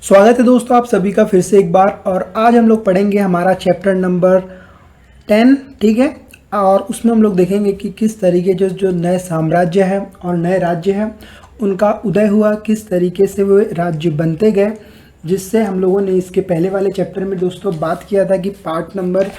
स्वागत है दोस्तों आप सभी का फिर से एक बार। और आज हम लोग पढ़ेंगे हमारा चैप्टर नंबर 10, ठीक है। और उसमें हम लोग देखेंगे कि किस तरीके जो जो नए साम्राज्य हैं और नए राज्य हैं उनका उदय हुआ, किस तरीके से वो राज्य बनते गए, जिससे हम लोगों ने इसके पहले वाले चैप्टर में दोस्तों बात किया था कि पार्ट नंबर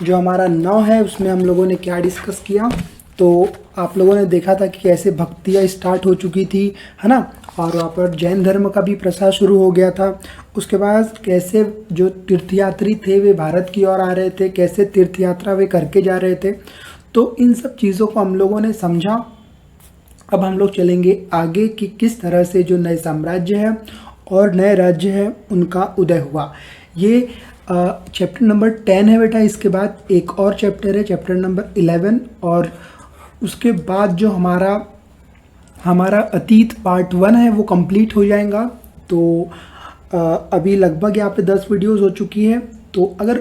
जो हमारा 9 है उसमें हम लोगों ने क्या डिस्कस किया। तो आप लोगों ने देखा था कि कैसे भक्तियाँ स्टार्ट हो चुकी थी, है ना, और वहाँ पर जैन धर्म का भी प्रसार शुरू हो गया था। उसके बाद कैसे जो तीर्थयात्री थे वे भारत की ओर आ रहे थे, कैसे तीर्थ यात्रा वे करके जा रहे थे। तो इन सब चीज़ों को हम लोगों ने समझा। अब हम लोग चलेंगे आगे कि किस तरह से जो नए साम्राज्य है और नए राज्य है उनका उदय हुआ। ये चैप्टर नंबर 10 है बेटा। इसके बाद एक और चैप्टर है, चैप्टर नंबर 11, और उसके बाद जो हमारा अतीत पार्ट 1 है वो कंप्लीट हो जाएगा। तो अभी लगभग यहाँ पे 10 वीडियोस हो चुकी है। तो अगर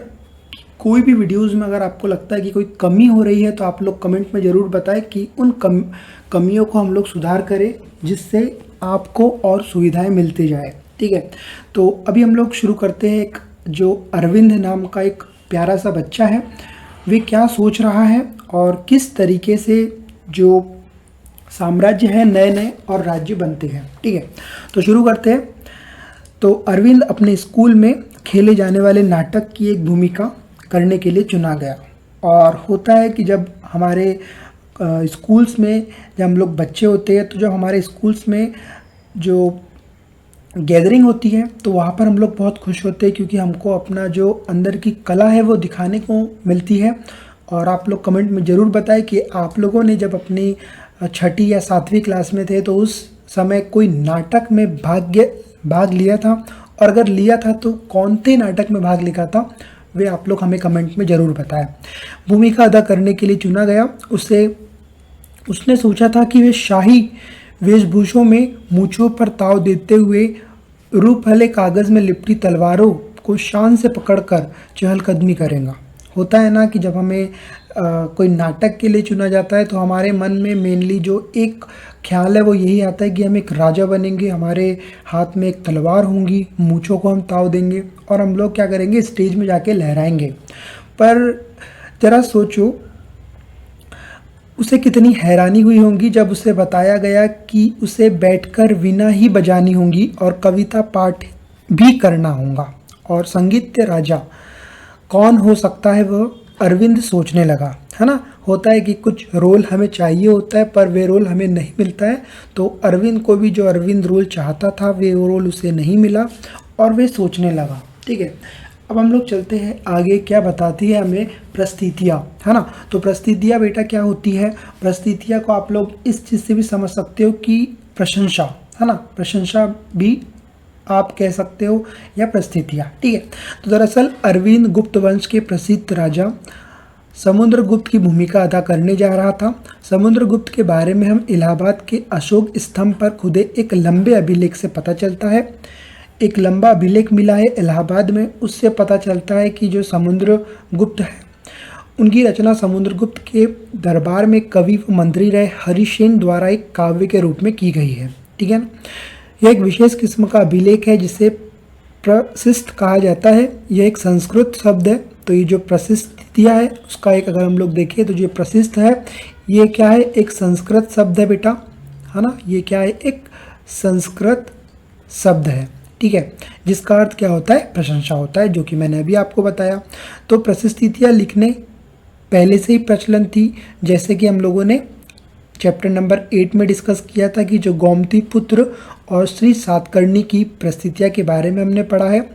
कोई भी वीडियोस में अगर आपको लगता है कि कोई कमी हो रही है तो आप लोग कमेंट में ज़रूर बताएं कि उन कमियों को हम लोग सुधार करें, जिससे आपको और सुविधाएं मिलती जाए, ठीक है। तो अभी हम लोग शुरू करते हैं। एक जो अरविंद नाम का एक प्यारा सा बच्चा है, वे क्या सोच रहा है और किस तरीके से जो साम्राज्य है नए नए और राज्य बनते हैं, ठीक है। तो शुरू करते हैं। तो अरविंद अपने स्कूल में खेले जाने वाले नाटक की एक भूमिका करने के लिए चुना गया। और होता है कि जब हमारे स्कूल्स में जब हम लोग बच्चे होते हैं तो जब हमारे स्कूल्स में जो गैदरिंग होती है तो वहाँ पर हम लोग बहुत खुश होते हैं, क्योंकि हमको अपना जो अंदर की कला है वो दिखाने को मिलती है। और आप लोग कमेंट में ज़रूर बताएं कि आप लोगों ने जब अपनी 6ठी या 7वीं क्लास में थे तो उस समय कोई नाटक में भाग लिया था, और अगर लिया था तो कौन से नाटक में भाग लिया था, वे आप लोग हमें कमेंट में ज़रूर बताएं। भूमिका अदा करने के लिए चुना गया। उसने सोचा था कि वे शाही वेशभूषों में मूंछों पर ताव देते हुए रूप हले कागज़ में लिपटी तलवारों को शान से पकड़कर चहलकदमी करेगा। होता है ना कि जब हमें कोई नाटक के लिए चुना जाता है तो हमारे मन में मेनली जो एक ख्याल है वो यही आता है कि हम एक राजा बनेंगे, हमारे हाथ में एक तलवार होंगी, मूंछों को हम ताव देंगे और हम लोग क्या करेंगे, स्टेज में जाके लहराएंगे। पर ज़रा सोचो उसे कितनी हैरानी हुई होगी जब उसे बताया गया कि उसे बैठकर वीणा ही बजानी होगी और कविता पाठ भी करना होगा, और संगीत राजा कौन हो सकता है वह अरविंद सोचने लगा, है ना। होता है कि कुछ रोल हमें चाहिए होता है पर वे रोल हमें नहीं मिलता है। तो अरविंद को भी जो अरविंद रोल चाहता था वे रोल उसे नहीं मिला और वे सोचने लगा, ठीक है। अब हम लोग चलते हैं आगे, क्या बताती है हमें प्रस्थितियाँ, है ना। तो प्रस्थितियाँ बेटा क्या होती है, प्रस्थितियाँ को आप लोग इस चीज़ से भी समझ सकते हो कि प्रशंसा, है ना, प्रशंसा भी आप कह सकते हो या प्रस्थितियाँ, ठीक है। तो दरअसल अरविंद गुप्त वंश के प्रसिद्ध राजा समुद्रगुप्त की भूमिका अदा करने जा रहा था। समुद्रगुप्त के बारे में हम इलाहाबाद के अशोक स्तंभ पर खुदे एक लंबे अभिलेख से पता चलता है। एक लंबा अभिलेख मिला है इलाहाबाद में, उससे पता चलता है कि जो समुद्रगुप्त है उनकी रचना समुद्रगुप्त के दरबार में कवि व मंत्री रहे हरिसेन द्वारा एक काव्य के रूप में की गई है, ठीक है ना। यह एक विशेष किस्म का अभिलेख है जिसे प्रशिस्त कहा जाता है। यह एक संस्कृत शब्द है। तो ये जो प्रशिस्तिया है उसका एक अगर हम लोग देखें तो जो प्रशिस्त है ये क्या है, एक संस्कृत शब्द है बेटा, है ना। ये क्या है, एक संस्कृत शब्द है, ठीक है, जिसका अर्थ क्या होता है, प्रशंसा होता है, जो कि मैंने अभी आपको बताया। तो प्रशिस्तियाँ लिखने पहले से ही प्रचलन थी, जैसे कि हम लोगों ने चैप्टर नंबर 8 में डिस्कस किया था कि जो गोमती पुत्र और श्री सातकर्णी की प्रस्थितियाँ के बारे में हमने पढ़ा है।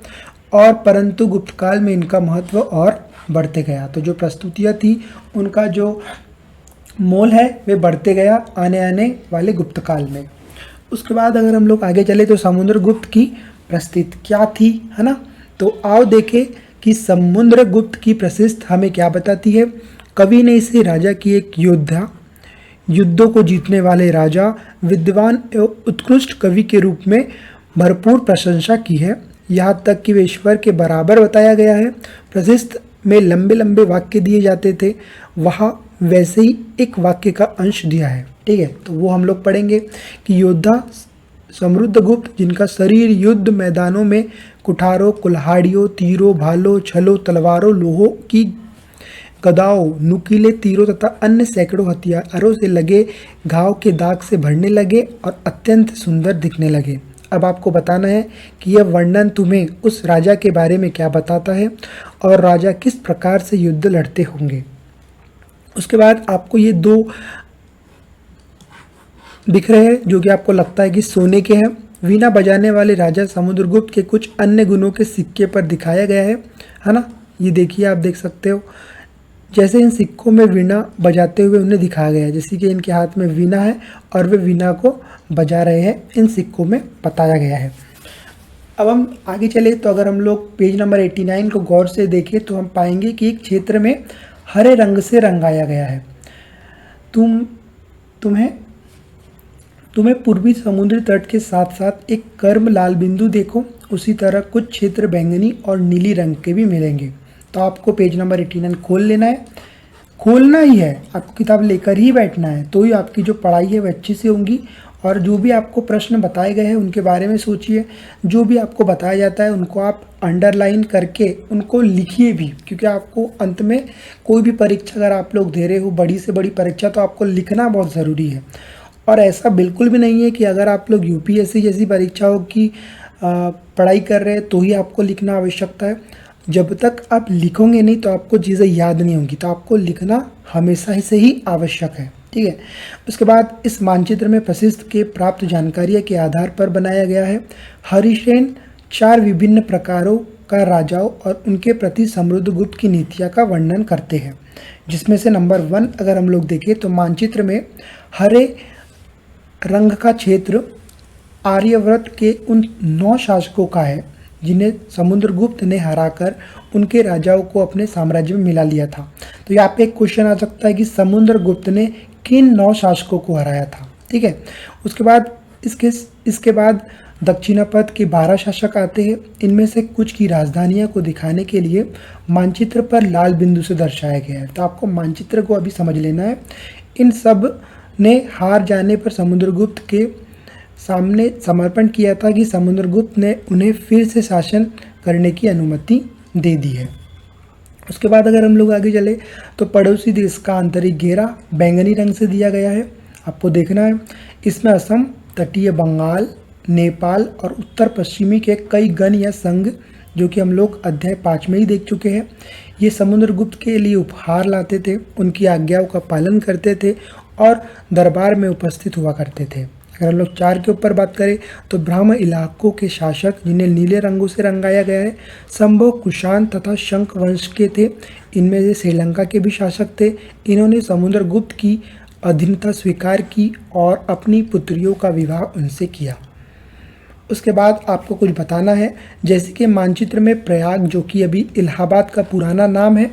और परंतु गुप्त काल में इनका महत्व और बढ़ते गया। तो जो प्रस्तुतियाँ थी उनका जो मोल है वे बढ़ते गया आने वाले गुप्त काल में। उसके बाद अगर हम लोग आगे चले तो समुद्रगुप्त की प्रस्थिति क्या थी, है ना। तो आओ देखें कि समुद्रगुप्त की प्रसिद्ध हमें क्या बताती है। कवि ने इसे राजा की एक युद्धों को जीतने वाले राजा, विद्वान एवं उत्कृष्ट कवि के रूप में भरपूर प्रशंसा की है। यहाँ तक कि वे ईश्वर के बराबर बताया गया है। प्रशिस्त में लंबे लंबे वाक्य दिए जाते थे, वहाँ वैसे ही एक वाक्य का अंश दिया है, ठीक है। तो वो हम लोग पढ़ेंगे कि योद्धा समुद्रगुप्त, जिनका शरीर युद्ध मैदानों में कुठारों, कुल्हाड़ियों, तीरों, भालों, छलों, तलवारों, लोहों की गदाओं, नुकीले तीरों तथा अन्य सैकड़ों हथियारों से लगे घाव के दाग से भरने लगे और अत्यंत सुंदर दिखने लगे। अब आपको बताना है कि यह वर्णन तुम्हें उस राजा के बारे में क्या बताता है और राजा किस प्रकार से युद्ध लड़ते होंगे। उसके बाद आपको ये दो दिख रहे हैं जो कि आपको लगता है कि सोने के हैं। वीणा बजाने वाले राजा समुद्रगुप्त के कुछ अन्य गुणों के सिक्के पर दिखाया गया है ना। ये देखिए, आप देख सकते हो जैसे इन सिक्कों में वीणा बजाते हुए उन्हें दिखाया गया है, जैसे कि इनके हाथ में वीणा है और वे वीणा को बजा रहे हैं, इन सिक्कों में बताया गया है। अब हम आगे चले तो अगर हम लोग पेज नंबर 89 को गौर से देखें तो हम पाएंगे कि एक क्षेत्र में हरे रंग से रंगाया गया है। तुम्हें पूर्वी समुद्री तट के साथ साथ एक कर्म लाल बिंदु देखो, उसी तरह कुछ क्षेत्र बैंगनी और नीली रंग के भी मिलेंगे। तो आपको पेज नंबर 89 खोल लेना है, खोलना ही है, आपको किताब लेकर ही बैठना है, तो ही आपकी जो पढ़ाई है वो अच्छी से होंगी। और जो भी आपको प्रश्न बताए गए हैं उनके बारे में सोचिए, जो भी आपको बताया जाता है उनको आप अंडरलाइन करके उनको लिखिए भी, क्योंकि आपको अंत में कोई भी परीक्षा अगर आप लोग दे रहे हो, बड़ी से बड़ी परीक्षा, तो आपको लिखना बहुत ज़रूरी है। और ऐसा बिल्कुल भी नहीं है कि अगर आप लोग यूपीएससी जैसी परीक्षाओं की पढ़ाई कर रहे हैं तो ही आपको लिखना आवश्यकता है। जब तक आप लिखोगे नहीं तो आपको चीज़ें याद नहीं होंगी, तो आपको लिखना हमेशा से ही आवश्यक है, ठीक है। उसके बाद इस मानचित्र में प्रसिद्ध के प्राप्त जानकारी के आधार पर बनाया गया है। हरिसेन 4 विभिन्न प्रकारों का राजाओं और उनके प्रति समुद्रगुप्त की नीतियाँ का वर्णन करते हैं, जिसमें से नंबर 1 अगर हम लोग देखें तो मानचित्र में हरे रंग का क्षेत्र आर्यव्रत के उन 9 शासकों का है जिन्हें समुद्रगुप्त ने हराकर उनके राजाओं को अपने साम्राज्य में मिला लिया था। तो यहाँ पे एक क्वेश्चन आ सकता है कि समुद्रगुप्त ने किन 9 शासकों को हराया था, ठीक है। उसके बाद इसके बाद दक्षिणापथ के 12 शासक आते हैं। इनमें से कुछ की राजधानियों को दिखाने के लिए मानचित्र पर लाल बिंदु से दर्शाया गया है। तो आपको मानचित्र को अभी समझ लेना है। इन सब ने हार जाने पर समुद्रगुप्त के सामने समर्पण किया था कि समुद्रगुप्त ने उन्हें फिर से शासन करने की अनुमति दे दी है। उसके बाद अगर हम लोग आगे चले तो पड़ोसी देश का आंतरिक घेरा बैंगनी रंग से दिया गया है, आपको देखना है। इसमें असम, तटीय बंगाल, नेपाल और उत्तर पश्चिमी के कई गण या संघ, जो कि हम लोग अध्याय 5 में ही देख चुके हैं, ये समुद्रगुप्त के लिए उपहार लाते थे, उनकी आज्ञाओं का पालन करते थे और दरबार में उपस्थित हुआ करते थे। अगर हम लोग 4 के ऊपर बात करें तो ब्राह्म इलाकों के शासक, जिन्हें नीले रंगों से रंगाया गया है, संभव, कुषाण तथा शंख वंश के थे। इनमें से श्रीलंका के भी शासक थे। इन्होंने समुद्रगुप्त की अधीनता स्वीकार की और अपनी पुत्रियों का विवाह उनसे किया। उसके बाद आपको कुछ बताना है, जैसे कि मानचित्र में प्रयाग, जो कि अभी इलाहाबाद का पुराना नाम है,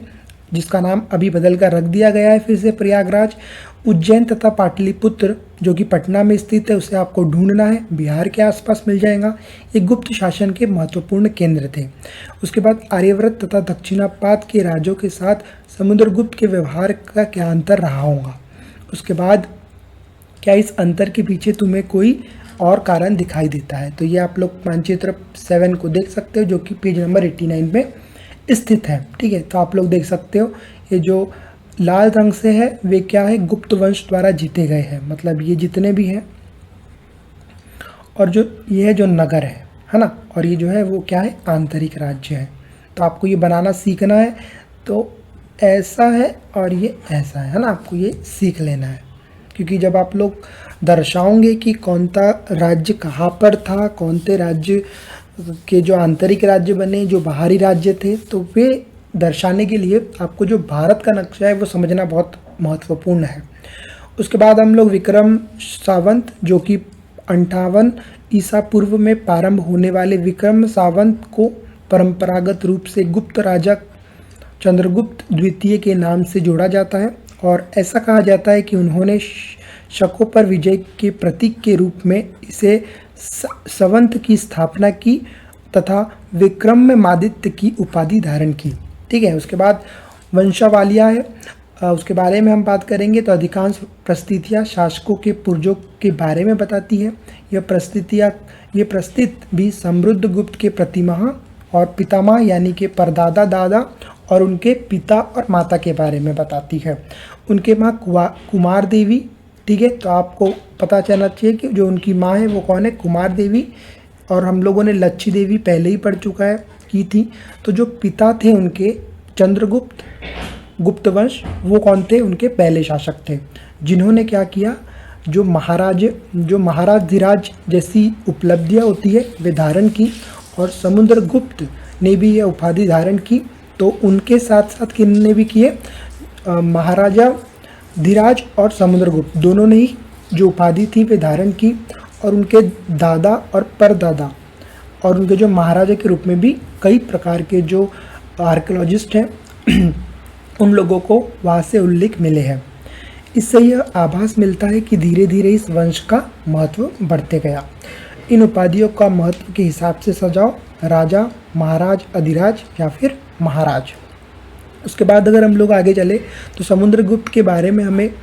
जिसका नाम अभी बदल कर रख दिया गया है फिर से प्रयागराज, उज्जैन तथा पाटलिपुत्र जो कि पटना में स्थित है, उसे आपको ढूंढना है, बिहार के आसपास मिल जाएगा। ये गुप्त शासन के महत्वपूर्ण केंद्र थे। उसके बाद आर्यव्रत तथा दक्षिणापाद के राज्यों के साथ समुद्रगुप्त के व्यवहार का क्या अंतर रहा होगा। उसके बाद क्या इस अंतर के पीछे तुम्हें कोई और कारण दिखाई देता है। तो ये आप लोग मानचित्र 7 को देख सकते हो, जो कि पेज नंबर 89 में स्थित है, ठीक है। तो आप लोग देख सकते हो ये जो लाल रंग से है वे क्या है, गुप्त वंश द्वारा जीते गए हैं, मतलब ये जितने भी हैं, और जो ये है जो नगर है ना, और ये जो है वो क्या है, आंतरिक राज्य है। तो आपको ये बनाना सीखना है। तो ऐसा है और ये ऐसा है ना, आपको ये सीख लेना है, क्योंकि जब आप लोग दर्शाओगे कि कौन सा राज्य कहाँ पर था, कौन से राज्य के जो आंतरिक राज्य बने, जो बाहरी राज्य थे, तो वे दर्शाने के लिए आपको जो भारत का नक्शा है वो समझना बहुत महत्वपूर्ण है। उसके बाद हम लोग विक्रम सावंत, जो कि 58 ईसा पूर्व में प्रारंभ होने वाले विक्रम सावंत को परंपरागत रूप से गुप्त राजा चंद्रगुप्त द्वितीय के नाम से जोड़ा जाता है, और ऐसा कहा जाता है कि उन्होंने शकों पर विजय के प्रतीक के रूप में इसे संवत की स्थापना की तथा विक्रमादित्य की उपाधि धारण की, ठीक है। उसके बाद वंशावलियाँ है, उसके बारे में हम बात करेंगे तो अधिकांश प्रस्थितियाँ शासकों के पुर्जों के बारे में बताती है। ये प्रस्थित भी समृद्ध गुप्त के प्रतिमाह और पितामह यानी कि परदादा दादा और उनके पिता और माता के बारे में बताती है। उनके माँ कुमार देवी, ठीक है, तो आपको पता चलना चाहिए कि जो उनकी माँ है वो कौन है, कुमार देवी। और हम लोगों ने लच्छी देवी पहले ही पढ़ चुका है की थी। तो जो पिता थे उनके चंद्रगुप्त गुप्त वंश, वो कौन थे, उनके पहले शासक थे, जिन्होंने क्या किया, जो महाराज जैसी उपलब्धियाँ होती है वे धारण की, और समुद्रगुप्त ने भी यह उपाधि धारण की। तो उनके साथ साथ किन्होंने भी किए, महाराजा धीराज और समुद्रगुप्त दोनों ने ही जो उपाधि थी वे धारण की। और उनके दादा और परदादा और उनके जो महाराजा के रूप में भी कई प्रकार के जो आर्कियोलॉजिस्ट हैं उन लोगों को वहाँ से उल्लेख मिले हैं। इससे यह आभास मिलता है कि धीरे धीरे इस वंश का महत्व बढ़ते गया। इन उपाधियों का महत्व के हिसाब से सजाओ, राजा, महाराज, अधिराज या फिर महाराज। उसके बाद अगर हम लोग आगे चले तो समुद्रगुप्त के बारे में हमें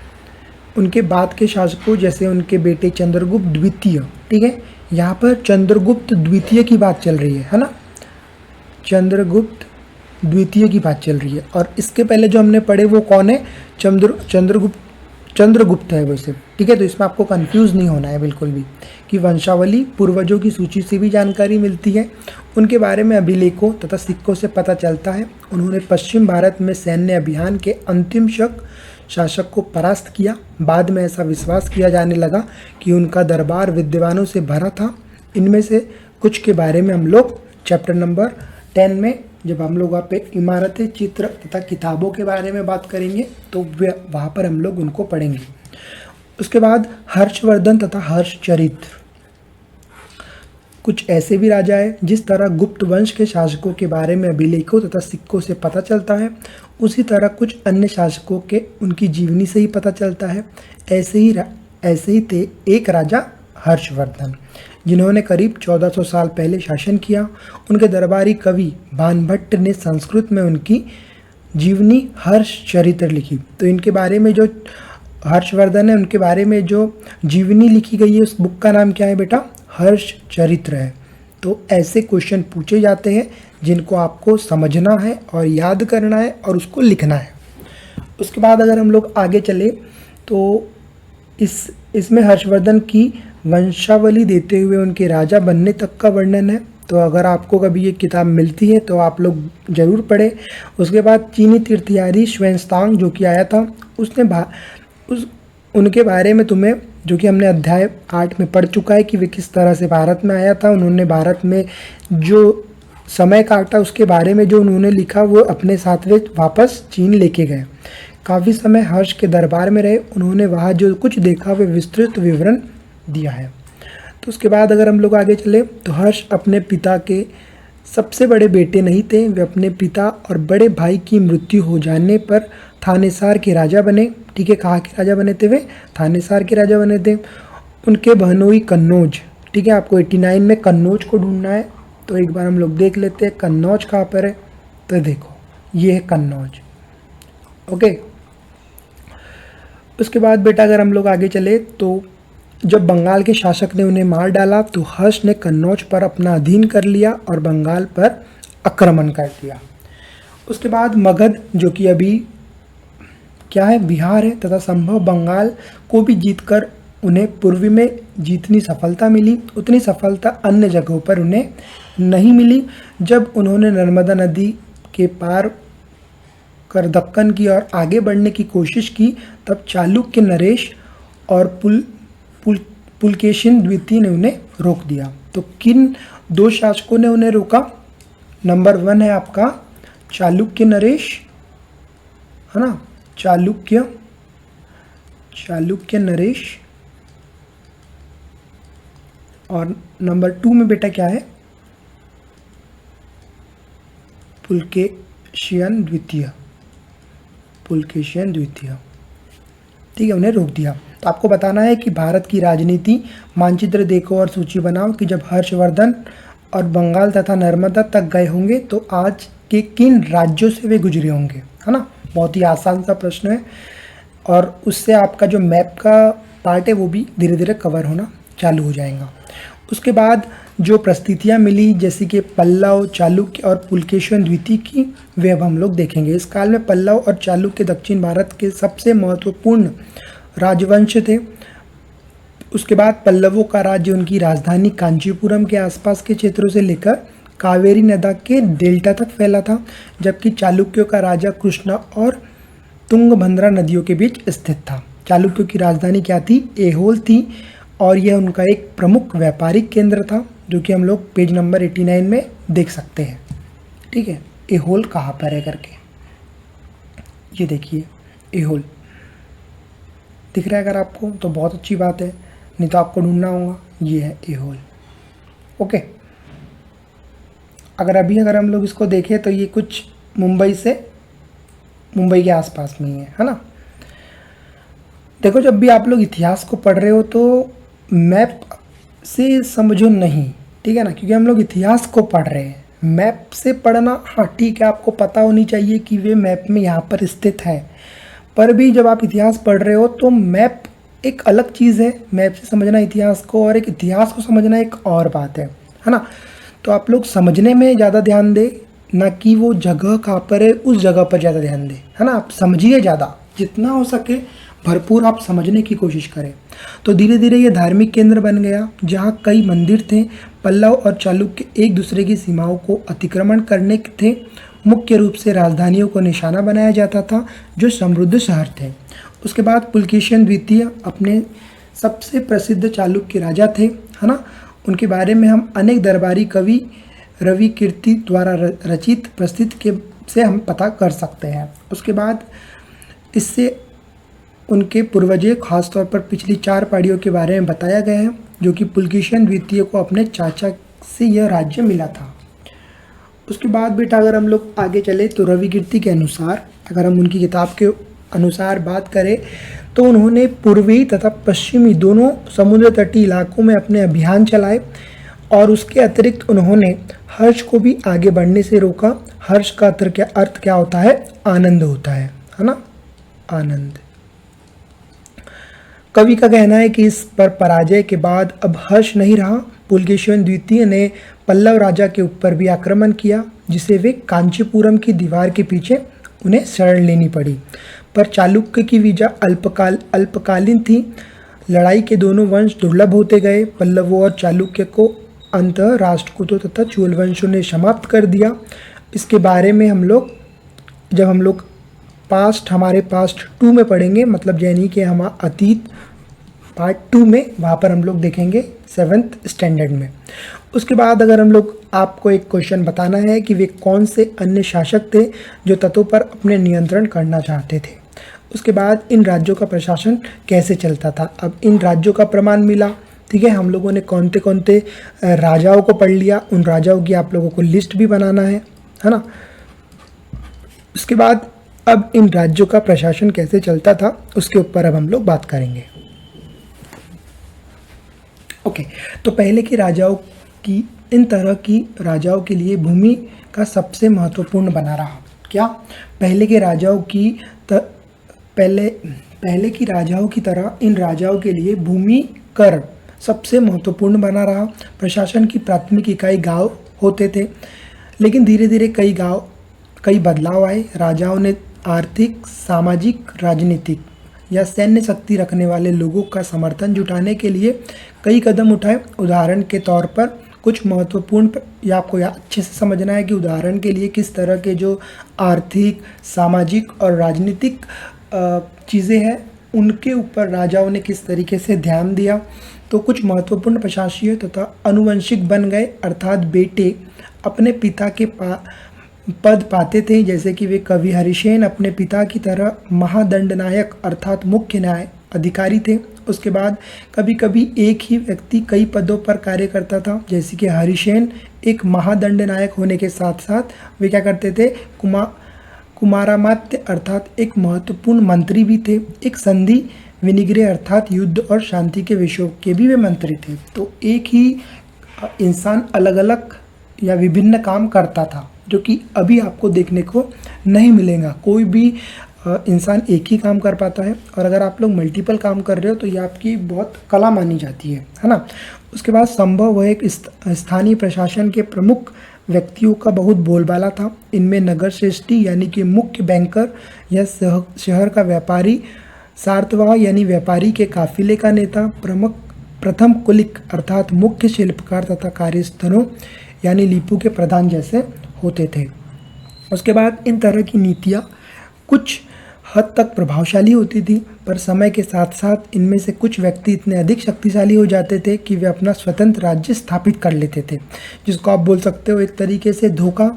उनके बाद के शासकों जैसे उनके बेटे चंद्रगुप्त द्वितीय, ठीक है, यहाँ पर चंद्रगुप्त द्वितीय की बात चल रही है ना, चंद्रगुप्त द्वितीय की बात चल रही है। और इसके पहले जो हमने पढ़े वो कौन है, चंद्रगुप्त है वैसे, ठीक है। तो इसमें आपको कंफ्यूज नहीं होना है बिल्कुल भी, कि वंशावली पूर्वजों की सूची से भी जानकारी मिलती है। उनके बारे में अभिलेखों तथा सिक्कों से पता चलता है उन्होंने पश्चिम भारत में सैन्य अभियान के अंतिम शासक को परास्त किया। बाद में ऐसा विश्वास किया जाने लगा कि उनका दरबार विद्वानों से भरा था। इनमें से कुछ के बारे में हम लोग चैप्टर नंबर 10 में, जब हम लोग वहाँ पे इमारतें, चित्र तथा किताबों के बारे में बात करेंगे तो वहाँ पर हम लोग उनको पढ़ेंगे। उसके बाद हर्षवर्धन तथा हर्षचरित्र, कुछ ऐसे भी राजा है जिस तरह गुप्त वंश के शासकों के बारे में अभिलेखों तथा सिक्कों से पता चलता है, उसी तरह कुछ अन्य शासकों के उनकी जीवनी से ही पता चलता है। ऐसे ही थे एक राजा हर्षवर्धन, जिन्होंने करीब 1400 साल पहले शासन किया। उनके दरबारी कवि भानभट्ट ने संस्कृत में उनकी जीवनी हर्षचरित्र लिखी। तो इनके बारे में जो हर्षवर्धन है उनके बारे में जो जीवनी लिखी गई है उस बुक का नाम क्या है बेटा, हर्षचरित्र है। तो ऐसे क्वेश्चन पूछे जाते हैं जिनको आपको समझना है और याद करना है और उसको लिखना है। उसके बाद अगर हम लोग आगे चले तो इसमें हर्षवर्धन की वंशावली देते हुए उनके राजा बनने तक का वर्णन है। तो अगर आपको कभी ये किताब मिलती है तो आप लोग ज़रूर पढ़ें। उसके बाद चीनी तीर्थयात्री श्वेनस्तांग जो कि आया था, उसने उनके बारे में तुम्हें, जो कि हमने अध्याय 8 में पढ़ चुका है कि वे किस तरह से भारत में आया था। उन्होंने भारत में जो समय काटा उसके बारे में जो उन्होंने लिखा वो अपने साथ वे वापस चीन लेके गए। काफ़ी समय हर्ष के दरबार में रहे। उन्होंने वहाँ जो कुछ देखा वे विस्तृत विवरण दिया है। तो उसके बाद अगर हम लोग आगे चले तो हर्ष अपने पिता के सबसे बड़े बेटे नहीं थे। वे अपने पिता और बड़े भाई की मृत्यु हो जाने पर थानेसार के राजा बने। ठीक है, कहाँ के राजा बने थे वे, थानेसार के राजा बने थे। उनके बहनोई कन्नौज, ठीक है, आपको 89 में कन्नौज को ढूंढना है। तो एक बार हम लोग देख लेते हैं कन्नौज कहाँ पर है। तो देखो ये है कन्नौज, ओके। उसके बाद बेटा अगर हम लोग आगे चले तो जब बंगाल के शासक ने उन्हें मार डाला तो हर्ष ने कन्नौज पर अपना अधीन कर लिया और बंगाल पर आक्रमण कर दिया। उसके बाद मगध जो कि अभी क्या है, बिहार है, तथा संभव बंगाल को भी जीतकर उन्हें पूर्वी में जितनी सफलता मिली उतनी सफलता अन्य जगहों पर उन्हें नहीं मिली। जब उन्होंने नर्मदा नदी के पार कर दक्कन की ओर आगे बढ़ने की कोशिश की तब चालुक्य नरेश और पुलकेशिन द्वितीय ने उन्हें रोक दिया। तो किन दो शासकों ने उन्हें रोका? नंबर 1 है आपका चालुक्य नरेश, है ना, चालुक्य नरेश। और नंबर 2 में बेटा क्या है, पुलकेशियन द्वितीय, ठीक है, उन्हें रोक दिया। तो आपको बताना है कि भारत की राजनीति मानचित्र देखो और सूची बनाओ कि जब हर्षवर्धन और बंगाल तथा नर्मदा तक गए होंगे तो आज के किन राज्यों से वे गुजरे होंगे, है ना, बहुत ही आसान सा प्रश्न है, और उससे आपका जो मैप का पार्ट है वो भी धीरे धीरे कवर होना चालू हो जाएगा। उसके बाद जो परिस्थितियाँ मिली जैसे कि पल्लव, चालुक्य और पुलकेशिन द्वितीय की, वे अब हम लोग देखेंगे। इस काल में पल्लव और चालुक्य दक्षिण भारत के सबसे महत्वपूर्ण राजवंश थे। उसके बाद पल्लवों का राज्य उनकी राजधानी कांचीपुरम के आसपास के क्षेत्रों से लेकर कावेरी नदी के डेल्टा तक फैला था, जबकि चालुक्यों का राज्य कृष्णा और तुंगभद्रा नदियों के बीच स्थित था। चालुक्यों की राजधानी क्या थी? ऐहोल थी, और यह उनका एक प्रमुख व्यापारिक केंद्र था, जो कि हम लोग पेज नंबर 89 में देख सकते हैं। ठीक है, ऐहोल कहाँ पर है करके, ये देखिए ऐहोल दिख रहा है अगर आपको तो बहुत अच्छी बात है, नहीं तो आपको ढूंढना होगा। ये है ऐहोल। ओके, अगर हम लोग इसको देखें तो ये कुछ मुंबई के आसपास में ही है ना। देखो, जब भी आप लोग इतिहास को पढ़ रहे हो तो मैप से समझो नहीं, ठीक है ना, क्योंकि हम लोग इतिहास को पढ़ रहे हैं। मैप से पढ़ना, हाँ ठीक है, आपको पता होनी चाहिए कि वे मैप में यहाँ पर स्थित है, पर भी जब आप इतिहास पढ़ रहे हो तो मैप एक अलग चीज़ है। मैप से समझना इतिहास को, और एक इतिहास को समझना एक और बात है ना। तो आप लोग समझने में ज़्यादा ध्यान दें, ना कि वो जगह कहाँ पर है उस जगह पर ज़्यादा ध्यान दें, है ना। आप समझिए ज़्यादा, जितना हो सके भरपूर आप समझने की कोशिश करें। तो धीरे धीरे ये धार्मिक केंद्र बन गया, जहाँ कई मंदिर थे। पल्लव और चालुक्य एक दूसरे की सीमाओं को अतिक्रमण करने थे। मुख्य रूप से राजधानियों को निशाना बनाया जाता था, जो समृद्ध शहर थे। उसके बाद पुलकेशिन द्वितीय अपने सबसे प्रसिद्ध चालुक्य राजा थे, है ना। उनके बारे में हम अनेक दरबारी कवि रवि कीर्ति द्वारा रचित प्रस्तुत के से हम पता कर सकते हैं। उसके बाद इससे उनके पूर्वजों, खासतौर पर पिछली 4 पीढ़ियों के बारे में बताया गया है, जो कि पुलकेशिन द्वितीय को अपने चाचा से यह राज्य मिला था। उसके बाद बेटा अगर हम लोग आगे चले तो रवि कीर्ति के अनुसार, अगर हम उनकी किताब के अनुसार बात करें तो उन्होंने पूर्वी तथा पश्चिमी दोनों समुद्र तटीय इलाकों में अपने अभियान चलाए, और उसके अतिरिक्त उन्होंने हर्ष को भी आगे बढ़ने से रोका। हर्ष का अर्थ क्या होता है? आनंद होता है ना, आनंद। कवि का कहना है कि इस पर पराजय के बाद अब हर्ष नहीं रहा। पुलकेशिन द्वितीय ने पल्लव राजा के ऊपर भी आक्रमण किया, जिसे वे कांचीपुरम की दीवार के पीछे उन्हें शरण लेनी पड़ी। पर चालुक्य की विजय अल्पकालीन थी। लड़ाई के दोनों वंश दुर्लभ होते गए। पल्लवों और चालुक्य को अंततः राष्ट्रकूटों तथा चोल वंशों ने समाप्त कर दिया। इसके बारे में जब हम लोग हमारे पास्ट 2 में पढ़ेंगे, मतलब यानी कि हम अतीत पार्ट 2 में, वहाँ पर हम लोग देखेंगे 7th स्टैंडर्ड में। उसके बाद अगर हम लोग आपको एक क्वेश्चन बताना है कि वे कौन से अन्य शासक थे जो तटों पर अपने नियंत्रण करना चाहते थे। उसके बाद इन राज्यों का प्रशासन कैसे चलता था। अब इन राज्यों का प्रमाण मिला, ठीक है। हम लोगों ने कौन से राजाओं को पढ़ लिया, उन राजाओं की आप लोगों को लिस्ट भी बनाना है ना। उसके बाद अब इन राज्यों का प्रशासन कैसे चलता था उसके ऊपर अब हम लोग बात करेंगे। ओके, तो पहले के राजाओं की, इन तरह की राजाओं के लिए भूमि का सबसे महत्वपूर्ण बना रहा। क्या? पहले की राजाओं की तरह इन राजाओं के लिए भूमि कर सबसे महत्वपूर्ण बना रहा। प्रशासन की प्राथमिक इकाई गांव होते थे, लेकिन धीरे धीरे कई बदलाव आए। राजाओं ने आर्थिक, सामाजिक, राजनीतिक या सैन्य शक्ति रखने वाले लोगों का समर्थन जुटाने के लिए कई कदम उठाए। उदाहरण के तौर पर कुछ महत्वपूर्ण, या आपको अच्छे से समझना है कि उदाहरण के लिए किस तरह के जो आर्थिक, सामाजिक और राजनीतिक चीज़ें हैं उनके ऊपर राजाओं ने किस तरीके से ध्यान दिया। तो कुछ महत्वपूर्ण प्रशासकीय तथा अनुवंशिक बन गए, अर्थात बेटे अपने पिता के पद पाते थे। जैसे कि वे कवि हरिसेन अपने पिता की तरह महादंडनायक अर्थात मुख्य न्याय अधिकारी थे। उसके बाद कभी कभी एक ही व्यक्ति कई पदों पर कार्य करता था। जैसे कि हरिसेन एक महादंडनायक होने के साथ साथ वे क्या करते थे, कुमारामात्य अर्थात एक महत्वपूर्ण मंत्री भी थे। एक संधि विनिग्रह अर्थात युद्ध और शांति के विषयों के भी वे मंत्री थे। तो एक ही इंसान अलग अलग या विभिन्न काम करता था, जो कि अभी आपको देखने को नहीं मिलेगा। कोई भी इंसान एक ही काम कर पाता है, और अगर आप लोग मल्टीपल काम कर रहे हो तो ये आपकी बहुत कला मानी जाती है ना। उसके बाद संभव वह एक स्थानीय प्रशासन के प्रमुख व्यक्तियों का बहुत बोलबाला था। इनमें नगर श्रेष्ठी यानी कि मुख्य बैंकर या शहर का व्यापारी, सार्तवाह यानी व्यापारी के काफिले का नेता, प्रथम कुलिक अर्थात मुख्य शिल्पकार तथा कार्यस्थलों यानी लीपू के प्रधान जैसे होते थे। उसके बाद इन तरह की नीतियाँ कुछ हद तक प्रभावशाली होती थी, पर समय के साथ साथ इनमें से कुछ व्यक्ति इतने अधिक शक्तिशाली हो जाते थे कि वे अपना स्वतंत्र राज्य स्थापित कर लेते थे, जिसको आप बोल सकते हो एक तरीके से धोखा,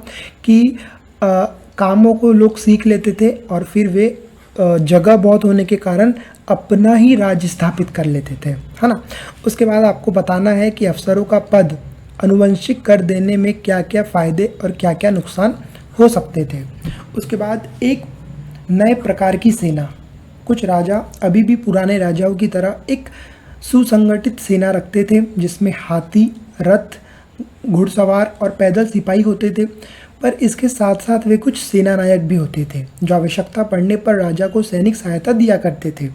कि कामों को लोग सीख लेते थे और फिर वे जगह बहुत होने के कारण अपना ही राज्य स्थापित कर लेते थे, है ना। उसके बाद आपको बताना है कि अफसरों का पद अनुवंशिक कर देने में क्या क्या फ़ायदे और क्या क्या नुकसान हो सकते थे। उसके बाद एक नए प्रकार की सेना, कुछ राजा अभी भी पुराने राजाओं की तरह एक सुसंगठित सेना रखते थे, जिसमें हाथी, रथ, घुड़सवार और पैदल सिपाही होते थे, पर इसके साथ साथ वे कुछ सेना नायक भी होते थे जो आवश्यकता पड़ने पर राजा को सैनिक सहायता दिया करते थे।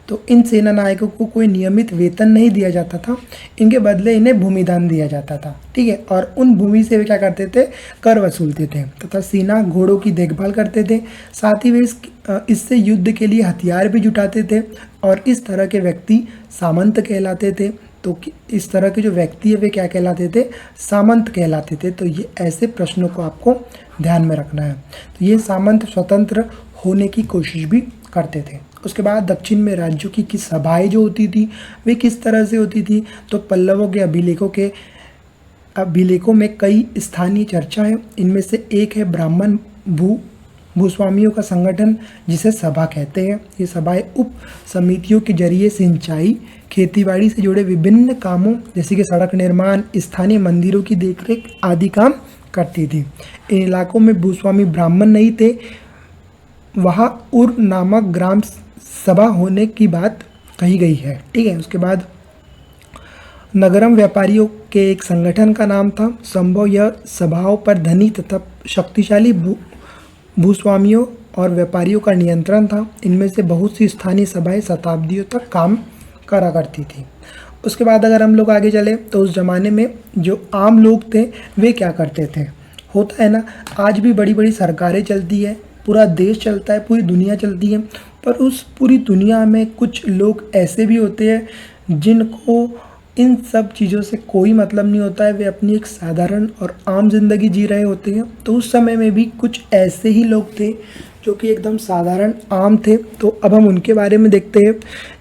तो इन सेना नायकों को कोई नियमित वेतन नहीं दिया जाता था, इनके बदले इन्हें भूमिदान दिया जाता था, ठीक है। और उन भूमि से वे क्या करते थे, कर वसूलते थे तथा सेना घोड़ों की देखभाल करते थे। साथ ही वे इससे युद्ध के लिए हथियार भी जुटाते थे, और इस तरह के व्यक्ति सामंत कहलाते थे। तो इस तरह के जो व्यक्ति है वे क्या कहलाते थे, सामंत कहलाते थे। तो ये ऐसे प्रश्नों को आपको ध्यान में रखना है। तो ये सामंत स्वतंत्र होने की कोशिश भी करते थे। उसके बाद दक्षिण में राज्यों की सभाएं जो होती थी वे किस तरह से होती थी, तो पल्लवों के अभिलेखों में कई स्थानीय चर्चा है। इनमें से एक है ब्राह्मण भूस्वामियों का संगठन, जिसे सभा कहते हैं। ये सभाएं उप समितियों के जरिए सिंचाई, खेतीबाड़ी से जुड़े विभिन्न कामों जैसे कि सड़क निर्माण, स्थानीय मंदिरों की देखरेख आदि काम करती थी। इन इलाकों में भूस्वामी ब्राह्मण नहीं थे। वहाँ उर नामक ग्राम सभा होने की बात कही गई है, ठीक है। उसके बाद नगरम व्यापारियों के एक संगठन का नाम था। संभव यह सभाओं पर धनी तथा शक्तिशाली भूस्वामियों और व्यापारियों का नियंत्रण था। इनमें से बहुत सी स्थानीय सभाएं शताब्दियों तक काम करा करती थी। उसके बाद अगर हम लोग आगे चले तो उस ज़माने में जो आम लोग थे वे क्या करते थे, होता है ना, आज भी बड़ी बड़ी सरकारें चलती है, पूरा देश चलता है, पूरी दुनिया चलती है, पर उस पूरी दुनिया में कुछ लोग ऐसे भी होते हैं जिनको इन सब चीज़ों से कोई मतलब नहीं होता है। वे अपनी एक साधारण और आम जिंदगी जी रहे होते हैं। तो उस समय में भी कुछ ऐसे ही लोग थे जो कि एकदम साधारण आम थे। तो अब हम उनके बारे में देखते हैं।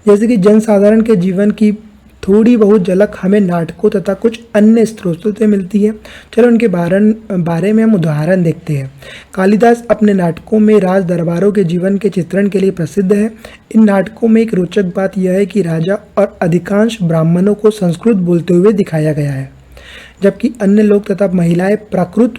जैसे कि जनसाधारण के जीवन की थोड़ी बहुत झलक हमें नाटकों तथा कुछ अन्य स्रोतों से मिलती है। चलो उनके बारे में हम उदाहरण देखते हैं। कालिदास अपने नाटकों में राज दरबारों के जीवन के चित्रण के लिए प्रसिद्ध है। इन नाटकों में एक रोचक बात यह है कि राजा और अधिकांश ब्राह्मणों को संस्कृत बोलते हुए दिखाया गया है, जबकि अन्य लोग तथा महिलाएं प्राकृत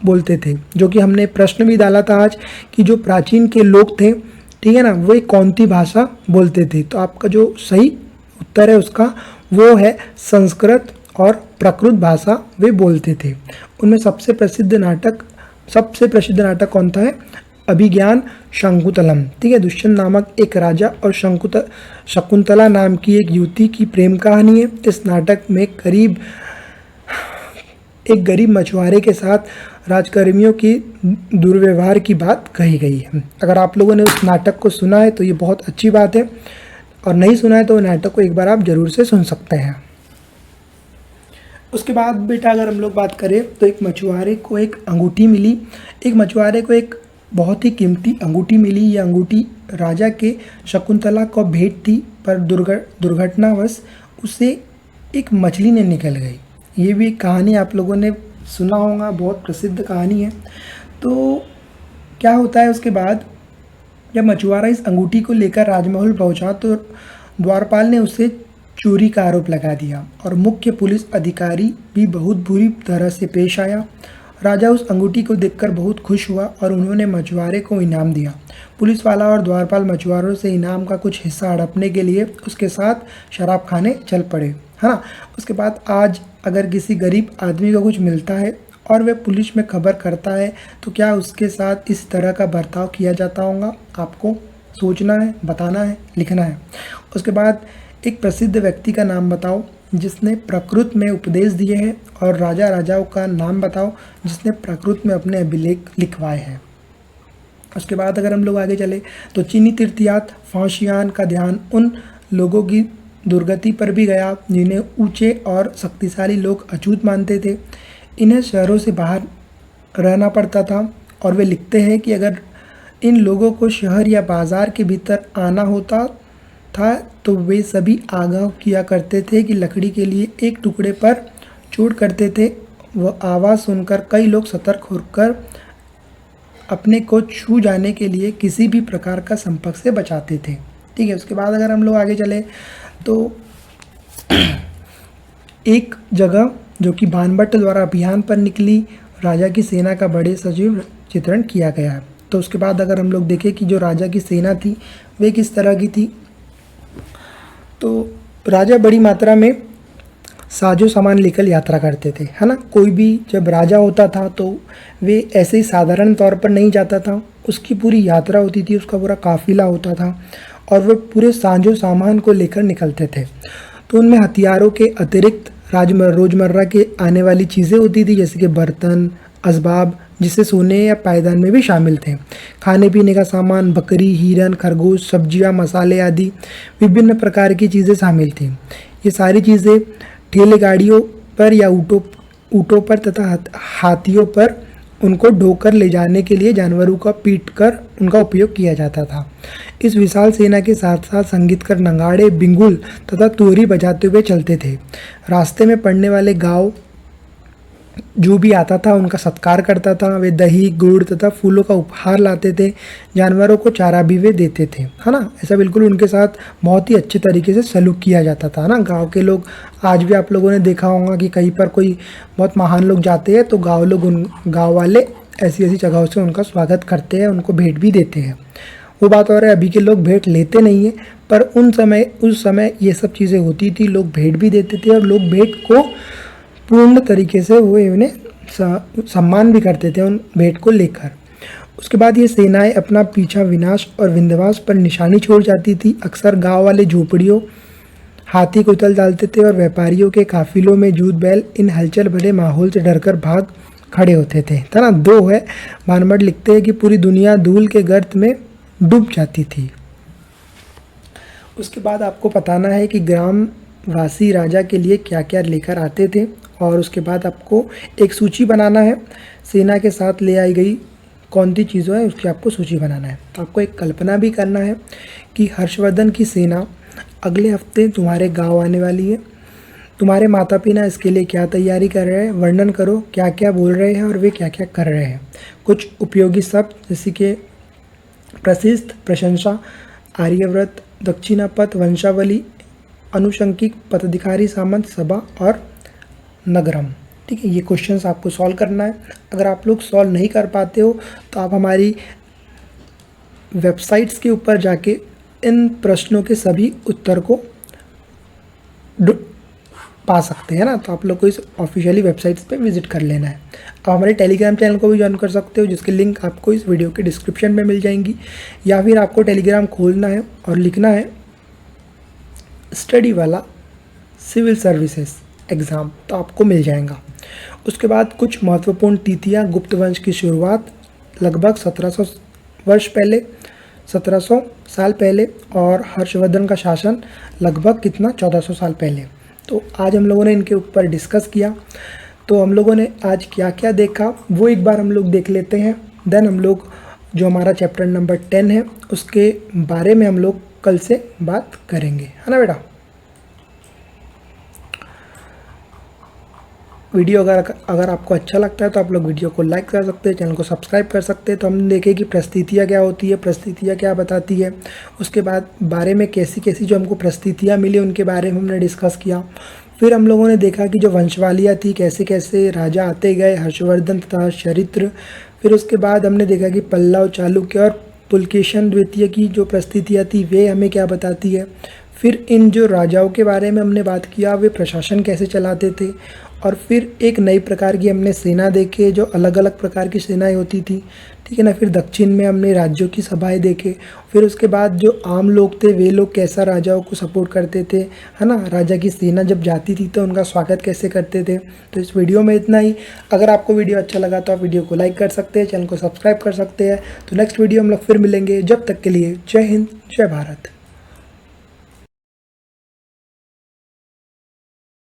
बोलते थे। जो कि हमने प्रश्न भी डाला था आज कि जो प्राचीन के लोग थे, ठीक है ना, वे कौन सी भाषा बोलते थे। तो आपका जो सही उत्तर है उसका वो है संस्कृत और प्राकृत भाषा वे बोलते थे। उनमें सबसे प्रसिद्ध नाटक कौन था है, अभिज्ञान शकुंतलम, ठीक है। दुष्यंत नामक एक राजा और शकुंतला नाम की एक युवती की प्रेम कहानी है। इस नाटक में एक गरीब मछुआरे के साथ राजकर्मियों की दुर्व्यवहार की बात कही गई है। अगर आप लोगों ने उस नाटक को सुना है तो ये बहुत अच्छी बात है, और नहीं सुना है तो नाटक को एक बार आप जरूर से सुन सकते हैं। उसके बाद बेटा अगर हम लोग बात करें तो एक मछुआरे को एक अंगूठी मिली। एक मछुआरे को एक बहुत ही कीमती अंगूठी मिली। ये अंगूठी राजा के शकुंतला को भेंट थी, पर दुर्घटनावश उसे एक मछली ने निकल गई। ये भी कहानी आप लोगों ने सुना होगा, बहुत प्रसिद्ध कहानी है। तो क्या होता है, उसके बाद जब मछुआरा इस अंगूठी को लेकर राजमहल पहुंचा तो द्वारपाल ने उसे चोरी का आरोप लगा दिया, और मुख्य पुलिस अधिकारी भी बहुत बुरी तरह से पेश आया। राजा उस अंगूठी को देखकर बहुत खुश हुआ और उन्होंने मछुआरे को इनाम दिया। पुलिस वाला और द्वारपाल मछुआरों से इनाम का कुछ हिस्सा हड़पने के लिए उसके साथ शराब खाने चल पड़े, है ना। उसके बाद आज अगर किसी गरीब आदमी को कुछ मिलता है और वह पुलिस में खबर करता है तो क्या उसके साथ इस तरह का बर्ताव किया जाता होगा? आपको सोचना है, बताना है, लिखना है। उसके बाद एक प्रसिद्ध व्यक्ति का नाम बताओ जिसने प्राकृत में उपदेश दिए हैं, और राजा राजाओं का नाम बताओ जिसने प्राकृत में अपने अभिलेख लिखवाए हैं। उसके बाद अगर हम लोग आगे चले तो चीनी तीर्थयात्री फाओशियान का ध्यान उन लोगों की दुर्गति पर भी गया जिन्हें ऊंचे और शक्तिशाली लोग अछूत मानते थे। इन्हें शहरों से बाहर रहना पड़ता था, और वे लिखते हैं कि अगर इन लोगों को शहर या बाजार के भीतर आना होता था तो वे सभी आगाह किया करते थे कि लकड़ी के लिए एक टुकड़े पर चोट करते थे। वह आवाज़ सुनकर कई लोग सतर्क होकर अपने को छू जाने के लिए किसी भी प्रकार का संपर्क से बचाते थे। ठीक है, उसके बाद अगर हम लोग आगे चले तो एक जगह जो कि भानभट्ट द्वारा अभियान पर निकली राजा की सेना का बड़े सजीव चित्रण किया गया है। तो उसके बाद अगर हम लोग देखें कि जो राजा की सेना थी वे किस तरह की थी, तो राजा बड़ी मात्रा में साजो सामान लेकर यात्रा करते थे, है ना। कोई भी जब राजा होता था तो वे ऐसे ही साधारण तौर पर नहीं जाता था, उसकी पूरी यात्रा होती थी, उसका पूरा काफिला होता था और वे पूरे साजो सामान को लेकर निकलते थे। तो उनमें हथियारों के अतिरिक्त रोजमर्रा के आने वाली चीज़ें होती थी, जैसे कि बर्तन, असबाब, जिसे सोने या पायदान में भी शामिल थे, खाने पीने का सामान, बकरी, हिरन, खरगोश, सब्जियां, मसाले आदि विभिन्न प्रकार की चीज़ें शामिल थी। ये सारी चीज़ें ठेले गाड़ियों पर या ऊँटों पर तथा हाथियों पर उनको ढोकर ले जाने के लिए जानवरों का पीट कर उनका उपयोग किया जाता था। इस विशाल सेना के साथ साथ संगीतकार नगाड़े, बिंगुल तथा तुरी बजाते हुए चलते थे। रास्ते में पड़ने वाले गांव जो भी आता था उनका सत्कार करता था। वे दही, गुड़ तथा फूलों का उपहार लाते थे। जानवरों को चारा भी वे देते थे, है ना। ऐसा बिल्कुल उनके साथ बहुत ही अच्छे तरीके से सलूक किया जाता था ना। गांव के लोग, आज भी आप लोगों ने देखा होगा कि कहीं पर कोई बहुत महान लोग जाते हैं तो गाँव वाले ऐसी ऐसी जगहों से उनका स्वागत करते हैं, उनको भेंट भी देते हैं। वो बात और है, अभी के लोग भेंट लेते नहीं हैं, पर उस समय ये सब चीज़ें होती थी। लोग भेंट भी देते थे और लोग भेंट को पूर्ण तरीके से वो उन्हें सम्मान भी करते थे उन भेंट को लेकर। उसके बाद ये सेनाएं अपना पीछा विनाश और विंध्यवास पर निशानी छोड़ जाती थी। अक्सर गांव वाले झोपड़ियों हाथी को उथल डालते थे और व्यापारियों के काफिलों में जूत बैल इन हलचल भरे माहौल से डरकर भाग खड़े होते थे, है ना। 2 है, भानभट्ट लिखते हैं कि पूरी दुनिया धूल के गर्त में डूब जाती थी। उसके बाद आपको बताना है कि ग्रामवासी राजा के लिए क्या क्या लेकर आते थे, और उसके बाद आपको एक सूची बनाना है। सेना के साथ ले आई गई कौन सी चीज़ों है उसकी आपको सूची बनाना है। तो आपको एक कल्पना भी करना है कि हर्षवर्धन की सेना अगले हफ्ते तुम्हारे गांव आने वाली है। तुम्हारे माता पिता इसके लिए क्या तैयारी कर रहे हैं, वर्णन करो, क्या क्या बोल रहे हैं और वे क्या क्या कर रहे हैं। कुछ उपयोगी शब्द जैसे कि प्रसिद्ध, प्रशंसा, आर्यव्रत, दक्षिणापथ, वंशावली, अनुशंकिक, पदाधिकारी, सामंत, सभा और नगरम। ठीक है, ये क्वेश्चंस आपको सॉल्व करना है। अगर आप लोग सॉल्व नहीं कर पाते हो तो आप हमारी वेबसाइट्स के ऊपर जाके इन प्रश्नों के सभी उत्तर को पा सकते हैं ना। तो आप लोग को इस ऑफिशियली वेबसाइट्स पे विजिट कर लेना है। आप हमारे टेलीग्राम चैनल को भी ज्वाइन कर सकते हो, जिसकी लिंक आपको इस वीडियो के डिस्क्रिप्शन में मिल जाएंगी, या फिर आपको टेलीग्राम खोलना है और लिखना है स्टडी वाला सिविल सर्विसेज एग्ज़ाम, तो आपको मिल जाएगा। उसके बाद कुछ महत्वपूर्ण तिथियाँ। गुप्त वंश की शुरुआत लगभग 1700 वर्ष पहले, 1700 साल पहले, और हर्षवर्धन का शासन लगभग कितना 1400 साल पहले। तो आज हम लोगों ने इनके ऊपर डिस्कस किया। तो हम लोगों ने आज क्या क्या देखा वो एक बार हम लोग देख लेते हैं। देन हम लोग जो हमारा चैप्टर नंबर 10 है उसके बारे में हम लोग कल से बात करेंगे, है ना बेटा। वीडियो अगर आपको अच्छा लगता है तो आप लोग वीडियो को लाइक कर सकते हैं, चैनल को सब्सक्राइब कर सकते हैं। तो हमने देखे कि परिस्थितियाँ क्या होती है, परिस्थितियाँ क्या बताती है, उसके बाद बारे में कैसी कैसी जो हमको परिस्थितियाँ मिली उनके बारे में हमने डिस्कस किया। फिर हम लोगों ने देखा कि जो वंशवालियाँ थी कैसे कैसे राजा आते गए, हर्षवर्धन तथा चरित्र। फिर उसके बाद हमने देखा कि पल्लव, चालुक्य और पुलकेशन द्वितीय की जो परिस्थितियाँ थी वे हमें क्या बताती है। फिर इन जो राजाओं के बारे में हमने बात किया, वे प्रशासन कैसे चलाते थे। और फिर एक नई प्रकार की हमने सेना देखे, जो अलग अलग प्रकार की सेनाएं होती थी, ठीक है ना। फिर दक्षिण में हमने राज्यों की सभाएं देखे। फिर उसके बाद जो आम लोग थे, वे लोग कैसा राजाओं को सपोर्ट करते थे, है ना। राजा की सेना जब जाती थी तो उनका स्वागत कैसे करते थे। तो इस वीडियो में इतना ही। अगर आपको वीडियो अच्छा लगा तो आप वीडियो को लाइक कर सकते हैं, चैनल को सब्सक्राइब कर सकते हैं। तो नेक्स्ट वीडियो हम लोग फिर मिलेंगे। जब तक के लिए जय हिंद, जय भारत।